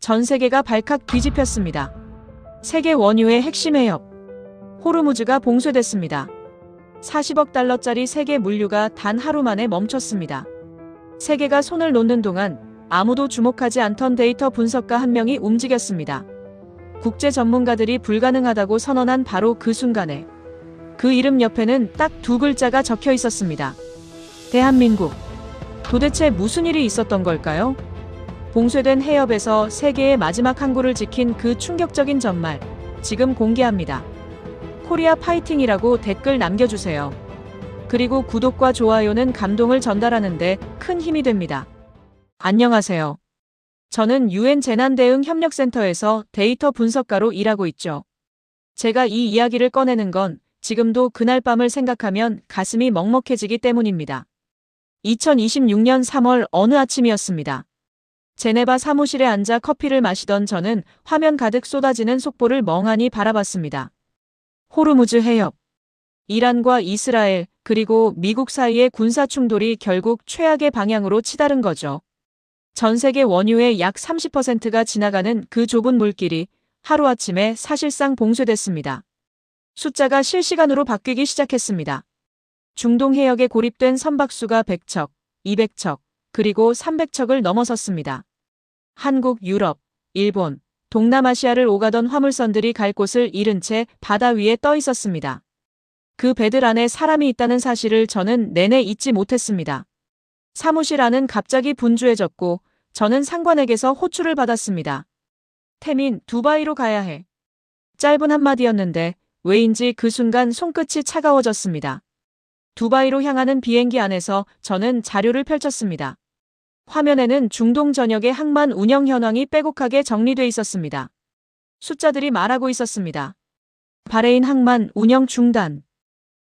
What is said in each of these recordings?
전 세계가 발칵 뒤집혔습니다. 세계 원유의 핵심 해협 호르무즈가 봉쇄됐습니다. 40억 달러짜리 세계 물류가 단 하루 만에 멈췄습니다. 세계가 손을 놓는 동안 아무도 주목하지 않던 데이터 분석가 한 명이 움직였습니다. 국제 전문가들이 불가능하다고 선언한 바로 그 순간에 그 이름 옆에는 딱 두 글자가 적혀 있었습니다. 대한민국. 도대체 무슨 일이 있었던 걸까요? 봉쇄된 해협에서 세계의 마지막 항구를 지킨 그 충격적인 전말, 지금 공개합니다. 코리아 파이팅이라고 댓글 남겨주세요. 그리고 구독과 좋아요는 감동을 전달하는데 큰 힘이 됩니다. 안녕하세요. 저는 UN 재난대응협력센터에서 데이터 분석가로 일하고 있죠. 제가 이 이야기를 꺼내는 건 지금도 그날 밤을 생각하면 가슴이 먹먹해지기 때문입니다. 2026년 3월 어느 아침이었습니다. 제네바 사무실에 앉아 커피를 마시던 저는 화면 가득 쏟아지는 속보를 멍하니 바라봤습니다. 호르무즈 해협. 이란과 이스라엘 그리고 미국 사이의 군사 충돌이 결국 최악의 방향으로 치달은 거죠. 전 세계 원유의 약 30%가 지나가는 그 좁은 물길이 하루아침에 사실상 봉쇄됐습니다. 숫자가 실시간으로 바뀌기 시작했습니다. 중동 해역에 고립된 선박수가 100척, 200척, 그리고 300척을 넘어섰습니다. 한국, 유럽, 일본, 동남아시아를 오가던 화물선들이 갈 곳을 잃은 채 바다 위에 떠 있었습니다. 그 배들 안에 사람이 있다는 사실을 저는 내내 잊지 못했습니다. 사무실 안은 갑자기 분주해졌고 저는 상관에게서 호출을 받았습니다. 태민, 두바이로 가야 해. 짧은 한마디였는데 왜인지 그 순간 손끝이 차가워졌습니다. 두바이로 향하는 비행기 안에서 저는 자료를 펼쳤습니다. 화면에는 중동 전역의 항만 운영 현황이 빼곡하게 정리돼 있었습니다. 숫자들이 말하고 있었습니다. 바레인 항만 운영 중단.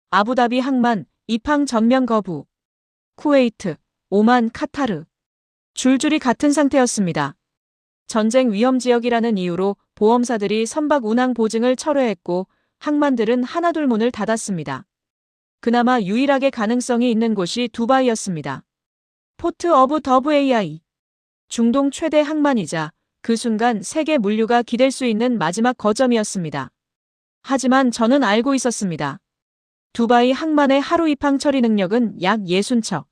아부다비 항만 입항 전면 거부. 쿠웨이트, 오만, 카타르. 줄줄이 같은 상태였습니다. 전쟁 위험 지역이라는 이유로 보험사들이 선박 운항 보증을 철회했고 항만들은 하나둘 문을 닫았습니다. 그나마 유일하게 가능성이 있는 곳이 두바이였습니다. 포트 오브 WAI. 중동 최대 항만이자 그 순간 세계 물류가 기댈 수 있는 마지막 거점이었습니다. 하지만 저는 알고 있었습니다. 두바이 항만의 하루 입항 처리 능력은 약 60척.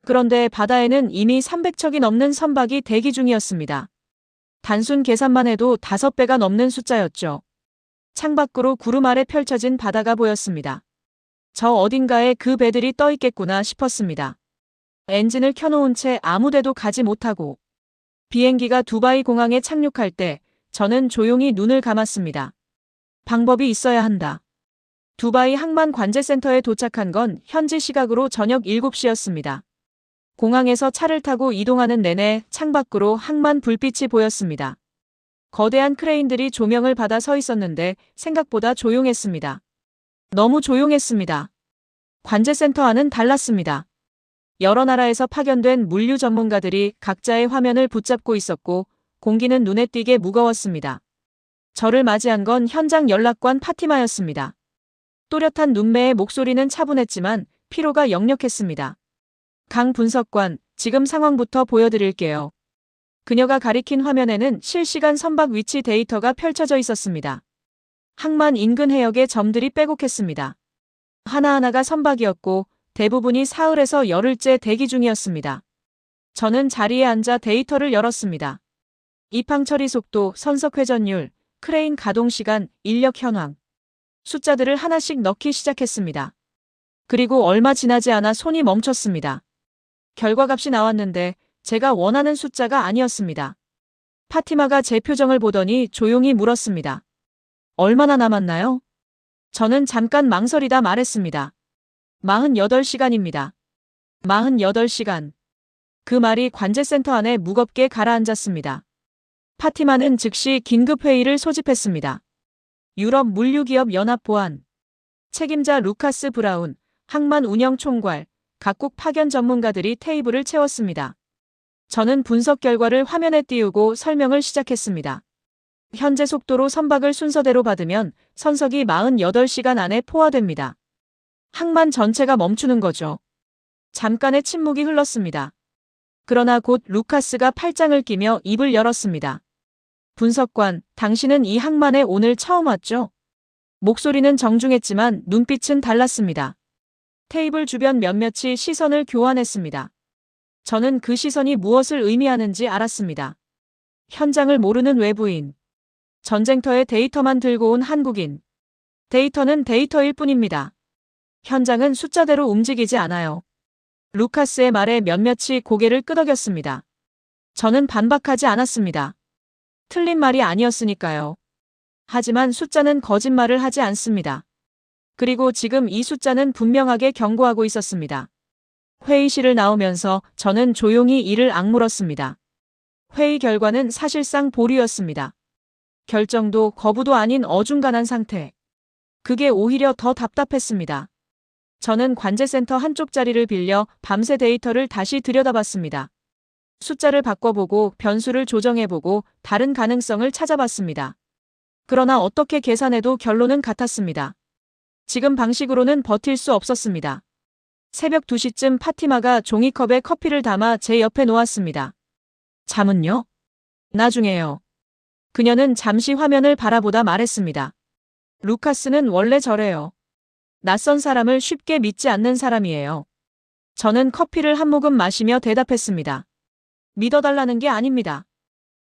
그런데 바다에는 이미 300척이 넘는 선박이 대기 중이었습니다. 단순 계산만 해도 5배가 넘는 숫자였죠. 창밖으로 구름 아래 펼쳐진 바다가 보였습니다. 저 어딘가에 그 배들이 떠 있겠구나 싶었습니다. 엔진을 켜놓은 채 아무데도 가지 못하고 비행기가 두바이 공항에 착륙할 때 저는 조용히 눈을 감았습니다. 방법이 있어야 한다. 두바이 항만 관제센터에 도착한 건 현지 시각으로 저녁 7시였습니다. 공항에서 차를 타고 이동하는 내내 창밖으로 항만 불빛이 보였습니다. 거대한 크레인들이 조명을 받아 서 있었는데 생각보다 조용했습니다. 너무 조용했습니다. 관제센터 안은 달랐습니다. 여러 나라에서 파견된 물류 전문가들이 각자의 화면을 붙잡고 있었고 공기는 눈에 띄게 무거웠습니다. 저를 맞이한 건 현장 연락관 파티마였습니다. 또렷한 눈매의 목소리는 차분했지만 피로가 역력했습니다. 강 분석관, 지금 상황부터 보여드릴게요. 그녀가 가리킨 화면에는 실시간 선박 위치 데이터가 펼쳐져 있었습니다. 항만 인근 해역의 점들이 빼곡했습니다. 하나하나가 선박이었고 대부분이 사흘에서 열흘째 대기 중이었습니다. 저는 자리에 앉아 데이터를 열었습니다. 입항 처리 속도, 선석 회전율, 크레인 가동 시간, 인력 현황. 숫자들을 하나씩 넣기 시작했습니다. 그리고 얼마 지나지 않아 손이 멈췄습니다. 결과값이 나왔는데 제가 원하는 숫자가 아니었습니다. 파티마가 제 표정을 보더니 조용히 물었습니다. 얼마나 남았나요? 저는 잠깐 망설이다 말했습니다. 48시간입니다. 48시간. 그 말이 관제센터 안에 무겁게 가라앉았습니다. 파티마는 즉시 긴급회의를 소집했습니다. 유럽 물류기업 연합보안, 책임자 루카스 브라운, 항만 운영 총괄, 각국 파견 전문가들이 테이블을 채웠습니다. 저는 분석 결과를 화면에 띄우고 설명을 시작했습니다. 현재 속도로 선박을 순서대로 받으면 선석이 48시간 안에 포화됩니다. 항만 전체가 멈추는 거죠. 잠깐의 침묵이 흘렀습니다. 그러나 곧 루카스가 팔짱을 끼며 입을 열었습니다. 분석관, 당신은 이 항만에 오늘 처음 왔죠? 목소리는 정중했지만 눈빛은 달랐습니다. 테이블 주변 몇몇이 시선을 교환했습니다. 저는 그 시선이 무엇을 의미하는지 알았습니다. 현장을 모르는 외부인. 전쟁터에 데이터만 들고 온 한국인. 데이터는 데이터일 뿐입니다. 현장은 숫자대로 움직이지 않아요. 루카스의 말에 몇몇이 고개를 끄덕였습니다. 저는 반박하지 않았습니다. 틀린 말이 아니었으니까요. 하지만 숫자는 거짓말을 하지 않습니다. 그리고 지금 이 숫자는 분명하게 경고하고 있었습니다. 회의실을 나오면서 저는 조용히 이를 악물었습니다. 회의 결과는 사실상 보류였습니다. 결정도 거부도 아닌 어중간한 상태. 그게 오히려 더 답답했습니다. 저는 관제센터 한쪽 자리를 빌려 밤새 데이터를 다시 들여다봤습니다. 숫자를 바꿔보고 변수를 조정해보고 다른 가능성을 찾아봤습니다. 그러나 어떻게 계산해도 결론은 같았습니다. 지금 방식으로는 버틸 수 없었습니다. 새벽 2시쯤 파티마가 종이컵에 커피를 담아 제 옆에 놓았습니다. 잠은요? 나중에요. 그녀는 잠시 화면을 바라보다 말했습니다. 루카스는 원래 저래요. 낯선 사람을 쉽게 믿지 않는 사람이에요. 저는 커피를 한 모금 마시며 대답했습니다. 믿어달라는 게 아닙니다.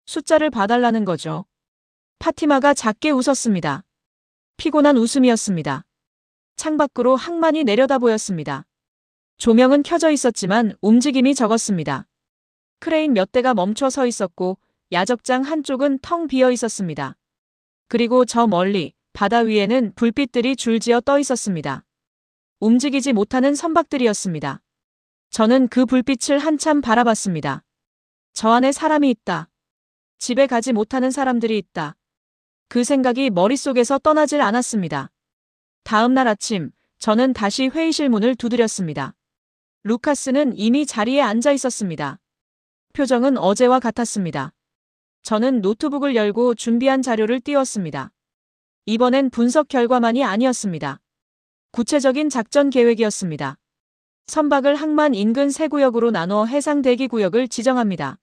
숫자를 봐달라는 거죠. 파티마가 작게 웃었습니다. 피곤한 웃음이었습니다. 창밖으로 항만이 내려다 보였습니다. 조명은 켜져 있었지만 움직임이 적었습니다. 크레인 몇 대가 멈춰 서 있었고 야적장 한쪽은 텅 비어 있었습니다. 그리고 저 멀리 바다 위에는 불빛들이 줄지어 떠 있었습니다. 움직이지 못하는 선박들이었습니다. 저는 그 불빛을 한참 바라봤습니다. 저 안에 사람이 있다. 집에 가지 못하는 사람들이 있다. 그 생각이 머릿속에서 떠나질 않았습니다. 다음 날 아침, 저는 다시 회의실 문을 두드렸습니다. 루카스는 이미 자리에 앉아 있었습니다. 표정은 어제와 같았습니다. 저는 노트북을 열고 준비한 자료를 띄웠습니다. 이번엔 분석 결과만이 아니었습니다. 구체적인 작전 계획이었습니다. 선박을 항만 인근 세 구역으로 나눠 해상 대기 구역을 지정합니다.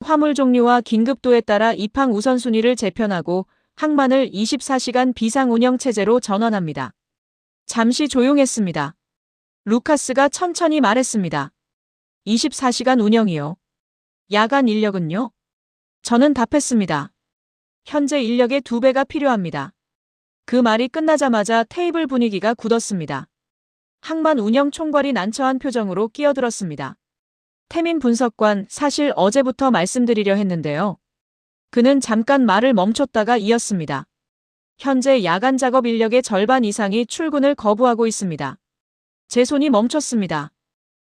화물 종류와 긴급도에 따라 입항 우선순위를 재편하고 항만을 24시간 비상 운영 체제로 전환합니다. 잠시 조용했습니다. 루카스가 천천히 말했습니다. 24시간 운영이요. 야간 인력은요? 저는 답했습니다. 현재 인력의 2배가 필요합니다. 그 말이 끝나자마자 테이블 분위기가 굳었습니다. 항만 운영 총괄이 난처한 표정으로 끼어들었습니다. 태민 분석관, 사실 어제부터 말씀드리려 했는데요. 그는 잠깐 말을 멈췄다가 이었습니다. 현재 야간 작업 인력의 절반 이상이 출근을 거부하고 있습니다. 제 손이 멈췄습니다.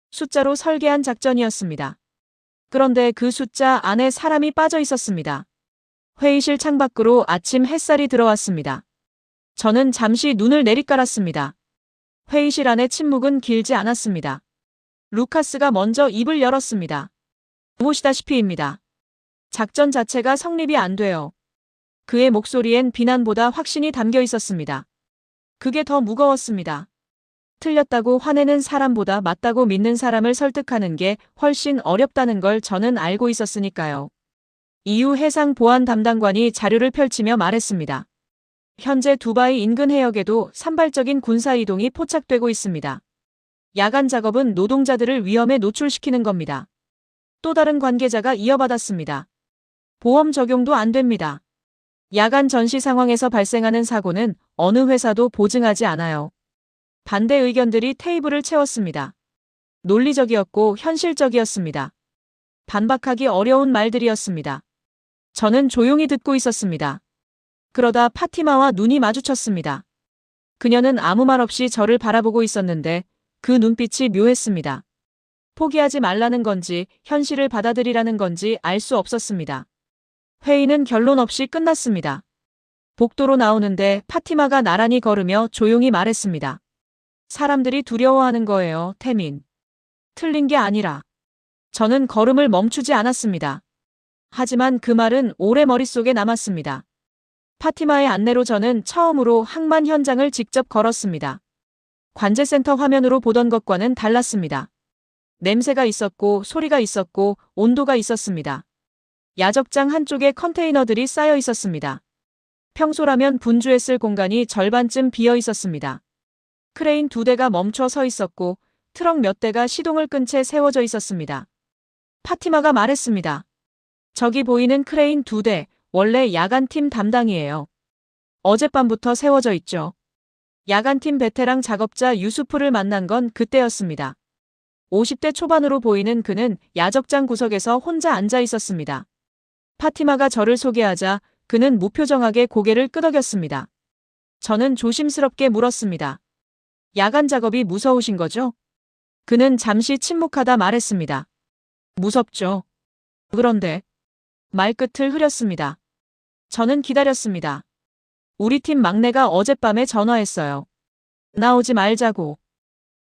숫자로 설계한 작전이었습니다. 그런데 그 숫자 안에 사람이 빠져 있었습니다. 회의실 창밖으로 아침 햇살이 들어왔습니다. 저는 잠시 눈을 내리깔았습니다. 회의실 안의 침묵은 길지 않았습니다. 루카스가 먼저 입을 열었습니다. 보시다시피입니다. 작전 자체가 성립이 안 돼요. 그의 목소리엔 비난보다 확신이 담겨 있었습니다. 그게 더 무거웠습니다. 틀렸다고 화내는 사람보다 맞다고 믿는 사람을 설득하는 게 훨씬 어렵다는 걸 저는 알고 있었으니까요. 이후 해상 보안 담당관이 자료를 펼치며 말했습니다. 현재 두바이 인근 해역에도 산발적인 군사 이동이 포착되고 있습니다. 야간 작업은 노동자들을 위험에 노출시키는 겁니다. 또 다른 관계자가 이어받았습니다. 보험 적용도 안 됩니다. 야간 전시 상황에서 발생하는 사고는 어느 회사도 보증하지 않아요. 반대 의견들이 테이블을 채웠습니다. 논리적이었고 현실적이었습니다. 반박하기 어려운 말들이었습니다. 저는 조용히 듣고 있었습니다. 그러다 파티마와 눈이 마주쳤습니다. 그녀는 아무 말 없이 저를 바라보고 있었는데 그 눈빛이 묘했습니다. 포기하지 말라는 건지 현실을 받아들이라는 건지 알 수 없었습니다. 회의는 결론 없이 끝났습니다. 복도로 나오는데 파티마가 나란히 걸으며 조용히 말했습니다. 사람들이 두려워하는 거예요, 태민. 틀린 게 아니라. 저는 걸음을 멈추지 않았습니다. 하지만 그 말은 오래 머릿속에 남았습니다. 파티마의 안내로 저는 처음으로 항만 현장을 직접 걸었습니다. 관제센터 화면으로 보던 것과는 달랐습니다. 냄새가 있었고 소리가 있었고 온도가 있었습니다. 야적장 한쪽에 컨테이너들이 쌓여 있었습니다. 평소라면 분주했을 공간이 절반쯤 비어 있었습니다. 크레인 2대가 멈춰 서 있었고 트럭 몇 대가 시동을 끈 채 세워져 있었습니다. 파티마가 말했습니다. 저기 보이는 크레인 2대, 원래 야간팀 담당이에요. 어젯밤부터 세워져 있죠. 야간팀 베테랑 작업자 유수프를 만난 건 그때였습니다. 50대 초반으로 보이는 그는 야적장 구석에서 혼자 앉아 있었습니다. 파티마가 저를 소개하자 그는 무표정하게 고개를 끄덕였습니다. 저는 조심스럽게 물었습니다. 야간 작업이 무서우신 거죠? 그는 잠시 침묵하다 말했습니다. 무섭죠. 그런데 말끝을 흐렸습니다. 저는 기다렸습니다. 우리 팀 막내가 어젯밤에 전화했어요. 나오지 말자고.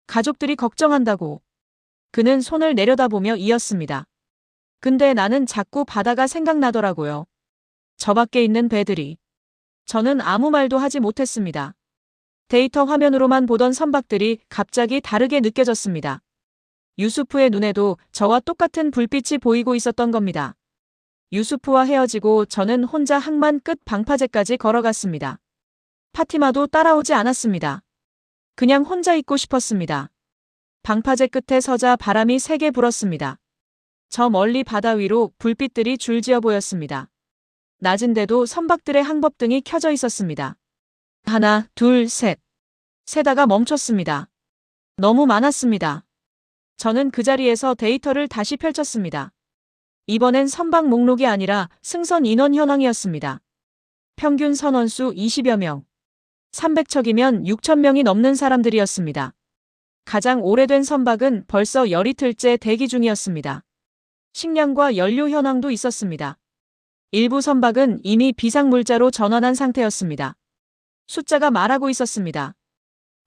가족들이 걱정한다고. 그는 손을 내려다보며 이었습니다. 근데 나는 자꾸 바다가 생각나더라고요. 저 밖에 있는 배들이. 저는 아무 말도 하지 못했습니다. 데이터 화면으로만 보던 선박들이 갑자기 다르게 느껴졌습니다. 유수프의 눈에도 저와 똑같은 불빛이 보이고 있었던 겁니다. 유수프와 헤어지고 저는 혼자 항만 끝 방파제까지 걸어갔습니다. 파티마도 따라오지 않았습니다. 그냥 혼자 있고 싶었습니다. 방파제 끝에 서자 바람이 세게 불었습니다. 저 멀리 바다 위로 불빛들이 줄지어 보였습니다. 낮은데도 선박들의 항법등이 켜져 있었습니다. 하나, 둘, 셋. 세다가 멈췄습니다. 너무 많았습니다. 저는 그 자리에서 데이터를 다시 펼쳤습니다. 이번엔 선박 목록이 아니라 승선 인원 현황이었습니다. 평균 선원수 20여 명. 300척이면 6,000명이 넘는 사람들이었습니다. 가장 오래된 선박은 벌써 열이틀째 대기 중이었습니다. 식량과 연료 현황도 있었습니다. 일부 선박은 이미 비상물자로 전환한 상태였습니다. 숫자가 말하고 있었습니다.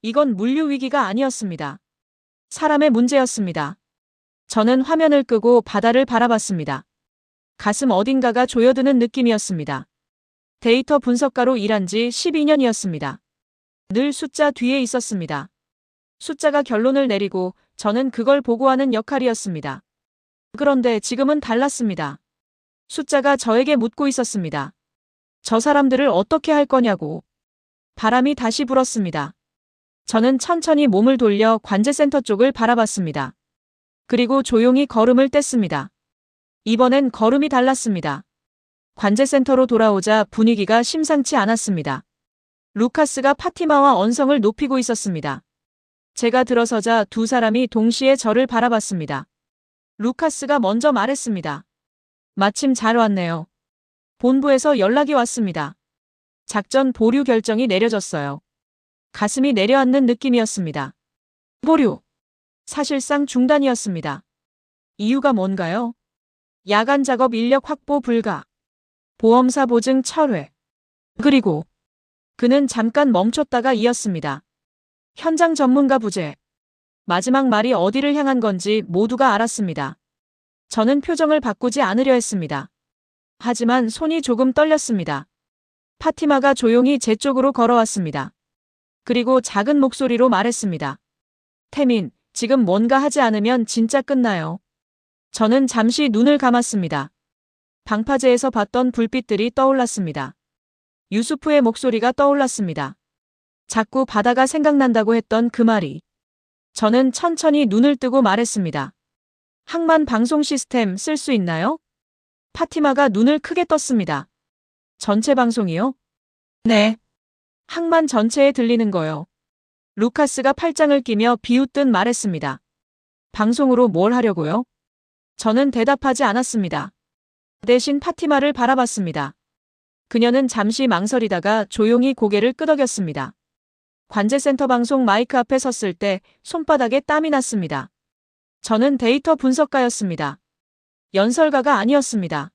이건 물류 위기가 아니었습니다. 사람의 문제였습니다. 저는 화면을 끄고 바다를 바라봤습니다. 가슴 어딘가가 조여드는 느낌이었습니다. 데이터 분석가로 일한 지 12년이었습니다. 늘 숫자 뒤에 있었습니다. 숫자가 결론을 내리고 저는 그걸 보고하는 역할이었습니다. 그런데 지금은 달랐습니다. 숫자가 저에게 묻고 있었습니다. 저 사람들을 어떻게 할 거냐고. 바람이 다시 불었습니다. 저는 천천히 몸을 돌려 관제센터 쪽을 바라봤습니다. 그리고 조용히 걸음을 뗐습니다. 이번엔 걸음이 달랐습니다. 관제센터로 돌아오자 분위기가 심상치 않았습니다. 루카스가 파티마와 언성을 높이고 있었습니다. 제가 들어서자 두 사람이 동시에 저를 바라봤습니다. 루카스가 먼저 말했습니다. 마침 잘 왔네요. 본부에서 연락이 왔습니다. 작전 보류 결정이 내려졌어요. 가슴이 내려앉는 느낌이었습니다. 보류. 사실상 중단이었습니다. 이유가 뭔가요? 야간 작업 인력 확보 불가. 보험사 보증 철회. 그리고 그는 잠깐 멈췄다가 이었습니다. 현장 전문가 부재. 마지막 말이 어디를 향한 건지 모두가 알았습니다. 저는 표정을 바꾸지 않으려 했습니다. 하지만 손이 조금 떨렸습니다. 파티마가 조용히 제 쪽으로 걸어왔습니다. 그리고 작은 목소리로 말했습니다. 태민, 지금 뭔가 하지 않으면 진짜 끝나요. 저는 잠시 눈을 감았습니다. 방파제에서 봤던 불빛들이 떠올랐습니다. 유수프의 목소리가 떠올랐습니다. 자꾸 바다가 생각난다고 했던 그 말이. 저는 천천히 눈을 뜨고 말했습니다. 항만 방송 시스템 쓸 수 있나요? 파티마가 눈을 크게 떴습니다. 전체 방송이요? 네. 항만 전체에 들리는 거요. 루카스가 팔짱을 끼며 비웃듯 말했습니다. 방송으로 뭘 하려고요? 저는 대답하지 않았습니다. 대신 파티마를 바라봤습니다. 그녀는 잠시 망설이다가 조용히 고개를 끄덕였습니다. 관제센터 방송 마이크 앞에 섰을 때 손바닥에 땀이 났습니다. 저는 데이터 분석가였습니다. 연설가가 아니었습니다.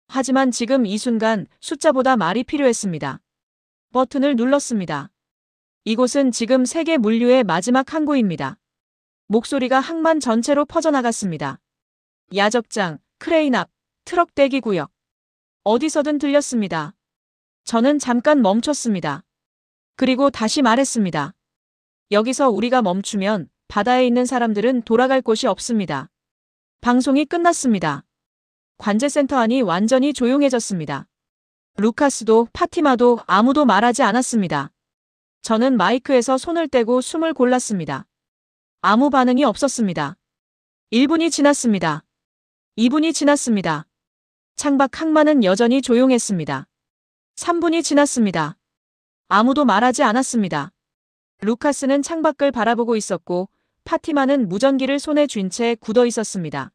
하지만 지금 이 순간 숫자보다 말이 필요했습니다. 버튼을 눌렀습니다. 이곳은 지금 세계 물류의 마지막 항구입니다. 목소리가 항만 전체로 퍼져나갔습니다. 야적장, 크레인 앞, 트럭 대기 구역. 어디서든 들렸습니다. 저는 잠깐 멈췄습니다. 그리고 다시 말했습니다. 여기서 우리가 멈추면 바다에 있는 사람들은 돌아갈 곳이 없습니다. 방송이 끝났습니다. 관제센터 안이 완전히 조용해졌습니다. 루카스도 파티마도 아무도 말하지 않았습니다. 저는 마이크에서 손을 떼고 숨을 골랐습니다. 아무 반응이 없었습니다. 1분이 지났습니다. 2분이 지났습니다. 창밖 항만은 여전히 조용했습니다. 3분이 지났습니다. 아무도 말하지 않았습니다. 루카스는 창밖을 바라보고 있었고 파티마는 무전기를 손에 쥔 채 굳어 있었습니다.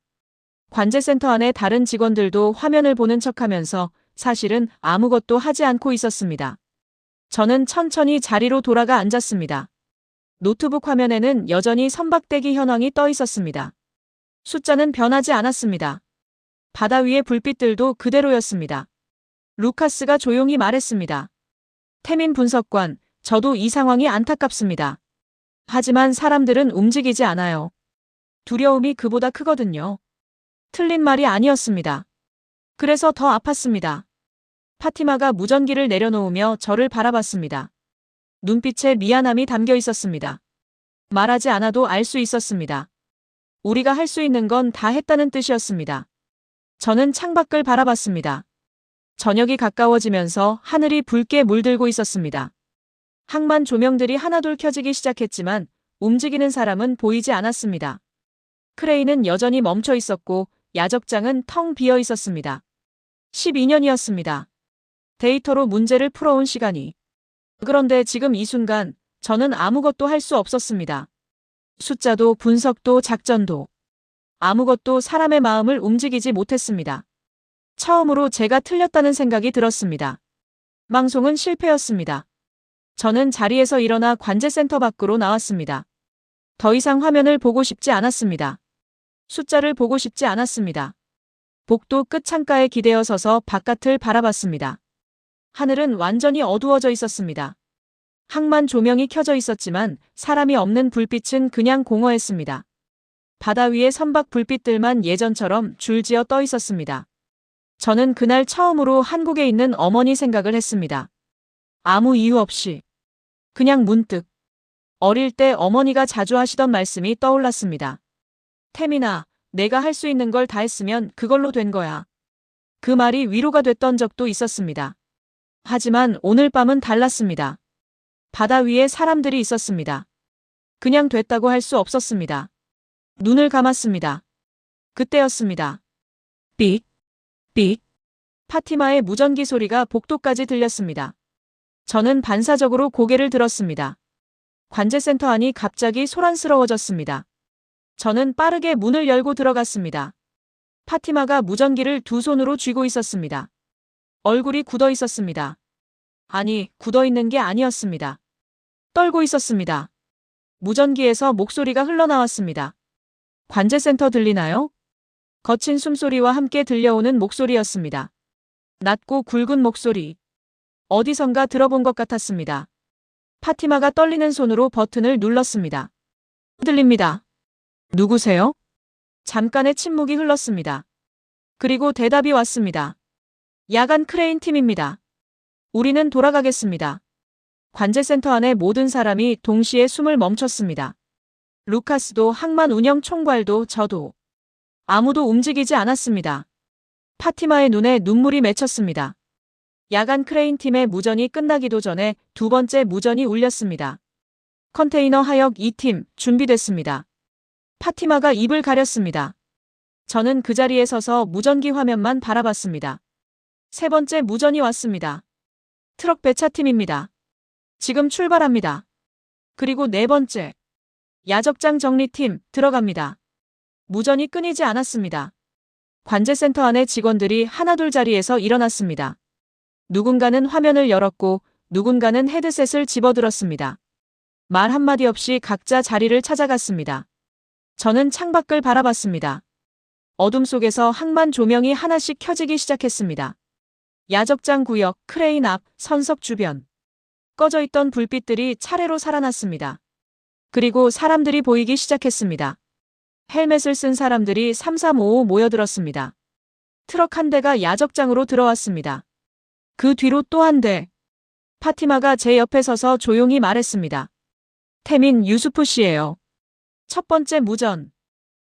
관제센터 안의 다른 직원들도 화면을 보는 척하면서 사실은 아무것도 하지 않고 있었습니다. 저는 천천히 자리로 돌아가 앉았습니다. 노트북 화면에는 여전히 선박대기 현황이 떠 있었습니다. 숫자는 변하지 않았습니다. 바다 위의 불빛들도 그대로였습니다. 루카스가 조용히 말했습니다. 태민 분석관, 저도 이 상황이 안타깝습니다. 하지만 사람들은 움직이지 않아요. 두려움이 그보다 크거든요. 틀린 말이 아니었습니다. 그래서 더 아팠습니다. 파티마가 무전기를 내려놓으며 저를 바라봤습니다. 눈빛에 미안함이 담겨 있었습니다. 말하지 않아도 알 수 있었습니다. 우리가 할 수 있는 건 다 했다는 뜻이었습니다. 저는 창밖을 바라봤습니다. 저녁이 가까워지면서 하늘이 붉게 물들고 있었습니다. 항만 조명들이 하나둘 켜지기 시작했지만 움직이는 사람은 보이지 않았습니다. 크레인은 여전히 멈춰 있었고 야적장은 텅 비어 있었습니다. 12년이었습니다. 데이터로 문제를 풀어온 시간이. 그런데 지금 이 순간 저는 아무것도 할 수 없었습니다. 숫자도 분석도 작전도 아무것도 사람의 마음을 움직이지 못했습니다. 처음으로 제가 틀렸다는 생각이 들었습니다. 망송은 실패였습니다. 저는 자리에서 일어나 관제센터 밖으로 나왔습니다. 더 이상 화면을 보고 싶지 않았습니다. 숫자를 보고 싶지 않았습니다. 복도 끝 창가에 기대어 서서 바깥을 바라봤습니다. 하늘은 완전히 어두워져 있었습니다. 항만 조명이 켜져 있었지만 사람이 없는 불빛은 그냥 공허했습니다. 바다 위에 선박 불빛들만 예전처럼 줄지어 떠 있었습니다. 저는 그날 처음으로 한국에 있는 어머니 생각을 했습니다. 아무 이유 없이. 그냥 문득. 어릴 때 어머니가 자주 하시던 말씀이 떠올랐습니다. 태민아, 내가 할 수 있는 걸 다 했으면 그걸로 된 거야. 그 말이 위로가 됐던 적도 있었습니다. 하지만 오늘 밤은 달랐습니다. 바다 위에 사람들이 있었습니다. 그냥 됐다고 할 수 없었습니다. 눈을 감았습니다. 그때였습니다. 삑, 삑. 파티마의 무전기 소리가 복도까지 들렸습니다. 저는 반사적으로 고개를 들었습니다. 관제센터 안이 갑자기 소란스러워졌습니다. 저는 빠르게 문을 열고 들어갔습니다. 파티마가 무전기를 두 손으로 쥐고 있었습니다. 얼굴이 굳어 있었습니다. 아니, 굳어 있는 게 아니었습니다. 떨고 있었습니다. 무전기에서 목소리가 흘러나왔습니다. 관제센터 들리나요? 거친 숨소리와 함께 들려오는 목소리였습니다. 낮고 굵은 목소리. 어디선가 들어본 것 같았습니다. 파티마가 떨리는 손으로 버튼을 눌렀습니다. 들립니다. 누구세요? 잠깐의 침묵이 흘렀습니다. 그리고 대답이 왔습니다. 야간 크레인 팀입니다. 우리는 돌아가겠습니다. 관제센터 안의 모든 사람이 동시에 숨을 멈췄습니다. 루카스도 항만 운영 총괄도 저도. 아무도 움직이지 않았습니다. 파티마의 눈에 눈물이 맺혔습니다. 야간 크레인 팀의 무전이 끝나기도 전에 두 번째 무전이 울렸습니다. 컨테이너 하역 2팀 준비됐습니다. 파티마가 입을 가렸습니다. 저는 그 자리에 서서 무전기 화면만 바라봤습니다. 세 번째 무전이 왔습니다. 트럭 배차팀입니다. 지금 출발합니다. 그리고 네 번째. 야적장 정리팀 들어갑니다. 무전이 끊이지 않았습니다. 관제센터 안의 직원들이 하나둘 자리에서 일어났습니다. 누군가는 화면을 열었고 누군가는 헤드셋을 집어들었습니다. 말 한마디 없이 각자 자리를 찾아갔습니다. 저는 창밖을 바라봤습니다. 어둠 속에서 항만 조명이 하나씩 켜지기 시작했습니다. 야적장 구역, 크레인 앞, 선석 주변. 꺼져 있던 불빛들이 차례로 살아났습니다. 그리고 사람들이 보이기 시작했습니다. 헬멧을 쓴 사람들이 3355 모여들었습니다. 트럭 한 대가 야적장으로 들어왔습니다. 그 뒤로 또 한 대. 파티마가 제 옆에 서서 조용히 말했습니다. 태민 유수프 씨예요. 첫 번째 무전.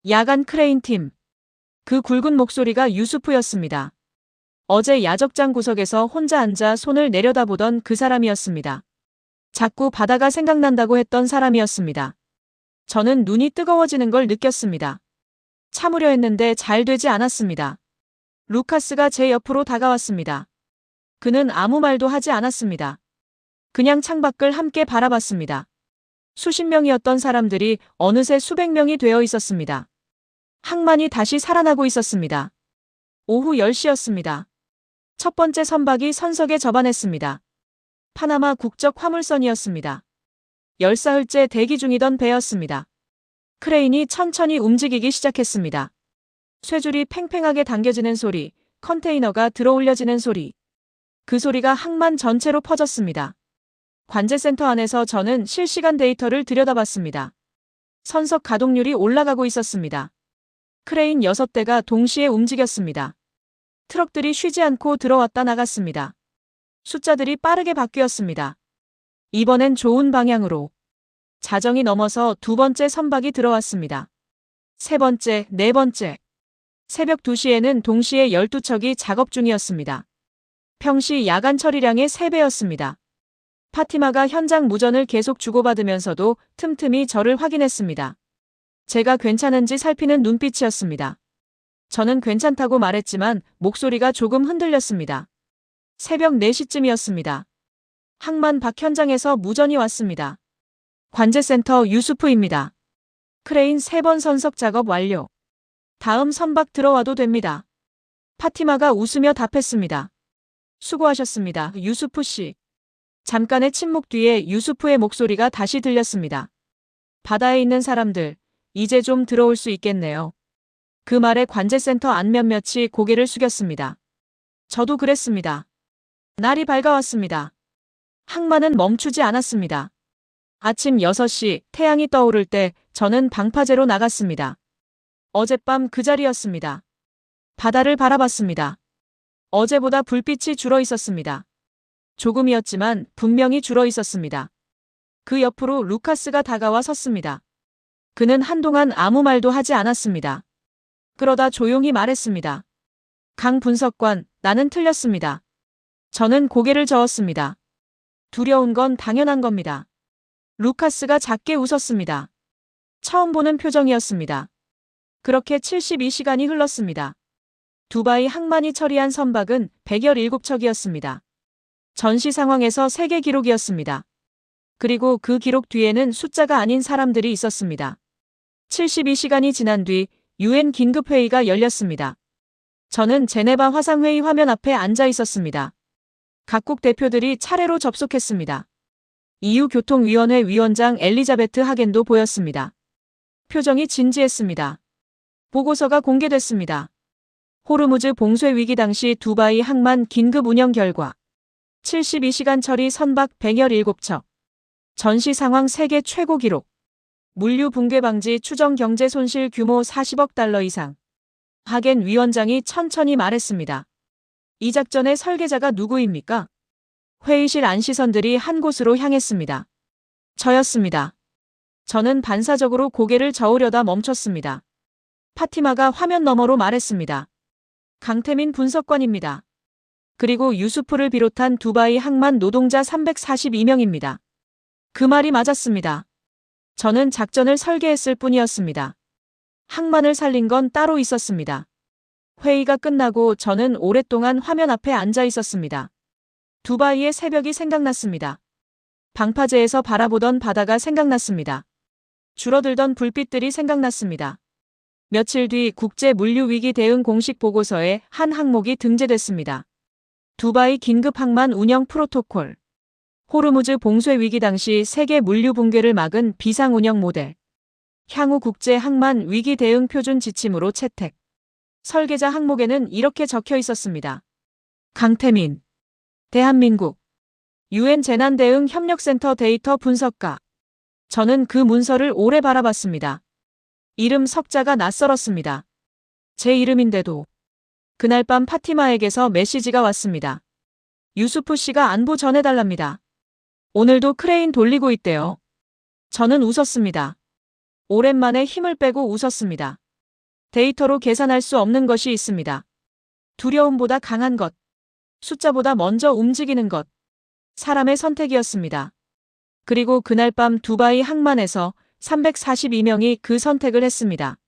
야간 크레인 팀. 그 굵은 목소리가 유수프였습니다. 어제 야적장 구석에서 혼자 앉아 손을 내려다보던 그 사람이었습니다. 자꾸 바다가 생각난다고 했던 사람이었습니다. 저는 눈이 뜨거워지는 걸 느꼈습니다. 참으려 했는데 잘 되지 않았습니다. 루카스가 제 옆으로 다가왔습니다. 그는 아무 말도 하지 않았습니다. 그냥 창밖을 함께 바라봤습니다. 수십 명이었던 사람들이 어느새 수백 명이 되어 있었습니다. 항만이 다시 살아나고 있었습니다. 오후 10시였습니다. 첫 번째 선박이 선석에 접안했습니다. 파나마 국적 화물선이었습니다. 열사흘째 대기 중이던 배였습니다. 크레인이 천천히 움직이기 시작했습니다. 쇠줄이 팽팽하게 당겨지는 소리, 컨테이너가 들어올려지는 소리. 그 소리가 항만 전체로 퍼졌습니다. 관제센터 안에서 저는 실시간 데이터를 들여다봤습니다. 선석 가동률이 올라가고 있었습니다. 크레인 6대가 동시에 움직였습니다. 트럭들이 쉬지 않고 들어왔다 나갔습니다. 숫자들이 빠르게 바뀌었습니다. 이번엔 좋은 방향으로. 자정이 넘어서 두 번째 선박이 들어왔습니다. 세 번째, 네 번째. 새벽 2시에는 동시에 12척이 작업 중이었습니다. 평시 야간 처리량의 3배였습니다. 파티마가 현장 무전을 계속 주고받으면서도 틈틈이 저를 확인했습니다. 제가 괜찮은지 살피는 눈빛이었습니다. 저는 괜찮다고 말했지만 목소리가 조금 흔들렸습니다. 새벽 4시쯤이었습니다. 항만 밖 현장에서 무전이 왔습니다. 관제센터 유수프입니다. 크레인 3번 선석 작업 완료. 다음 선박 들어와도 됩니다. 파티마가 웃으며 답했습니다. 수고하셨습니다, 유수프 씨. 잠깐의 침묵 뒤에 유수프의 목소리가 다시 들렸습니다. 바다에 있는 사람들, 이제 좀 들어올 수 있겠네요. 그 말에 관제센터 안 몇몇이 고개를 숙였습니다. 저도 그랬습니다. 날이 밝아왔습니다. 항만은 멈추지 않았습니다. 아침 6시 태양이 떠오를 때 저는 방파제로 나갔습니다. 어젯밤 그 자리였습니다. 바다를 바라봤습니다. 어제보다 불빛이 줄어 있었습니다. 조금이었지만 분명히 줄어 있었습니다. 그 옆으로 루카스가 다가와 섰습니다. 그는 한동안 아무 말도 하지 않았습니다. 그러다 조용히 말했습니다. 강 분석관, 나는 틀렸습니다. 저는 고개를 저었습니다. 두려운 건 당연한 겁니다. 루카스가 작게 웃었습니다. 처음 보는 표정이었습니다. 그렇게 72시간이 흘렀습니다. 두바이 항만이 처리한 선박은 117척이었습니다. 전시 상황에서 세계 기록이었습니다. 그리고 그 기록 뒤에는 숫자가 아닌 사람들이 있었습니다. 72시간이 지난 뒤 UN 긴급회의가 열렸습니다. 저는 제네바 화상회의 화면 앞에 앉아 있었습니다. 각국 대표들이 차례로 접속했습니다. EU교통위원회 위원장 엘리자베트 하겐도 보였습니다. 표정이 진지했습니다. 보고서가 공개됐습니다. 호르무즈 봉쇄 위기 당시 두바이 항만 긴급 운영 결과 72시간 처리 선박 117척. 전시 상황 세계 최고 기록. 물류 붕괴 방지 추정 경제 손실 규모 40억 달러 이상. 하겐 위원장이 천천히 말했습니다. 이 작전의 설계자가 누구입니까? 회의실 안 시선들이 한 곳으로 향했습니다. 저였습니다. 저는 반사적으로 고개를 저으려다 멈췄습니다. 파티마가 화면 너머로 말했습니다. 강태민 분석관입니다. 그리고 유수프를 비롯한 두바이 항만 노동자 342명입니다. 그 말이 맞았습니다. 저는 작전을 설계했을 뿐이었습니다. 항만을 살린 건 따로 있었습니다. 회의가 끝나고 저는 오랫동안 화면 앞에 앉아 있었습니다. 두바이의 새벽이 생각났습니다. 방파제에서 바라보던 바다가 생각났습니다. 줄어들던 불빛들이 생각났습니다. 며칠 뒤 국제물류위기 대응 공식 보고서에 한 항목이 등재됐습니다. 두바이 긴급항만 운영 프로토콜. 호르무즈 봉쇄 위기 당시 세계 물류 붕괴를 막은 비상 운영 모델. 향후 국제 항만 위기 대응 표준 지침으로 채택. 설계자 항목에는 이렇게 적혀 있었습니다. 강태민. 대한민국. UN 재난대응 협력센터 데이터 분석가. 저는 그 문서를 오래 바라봤습니다. 이름 석자가 낯설었습니다. 제 이름인데도. 그날 밤 파티마에게서 메시지가 왔습니다. 유수프 씨가 안부 전해달랍니다. 오늘도 크레인 돌리고 있대요. 저는 웃었습니다. 오랜만에 힘을 빼고 웃었습니다. 데이터로 계산할 수 없는 것이 있습니다. 두려움보다 강한 것, 숫자보다 먼저 움직이는 것, 사람의 선택이었습니다. 그리고 그날 밤 두바이 항만에서 342명이 그 선택을 했습니다.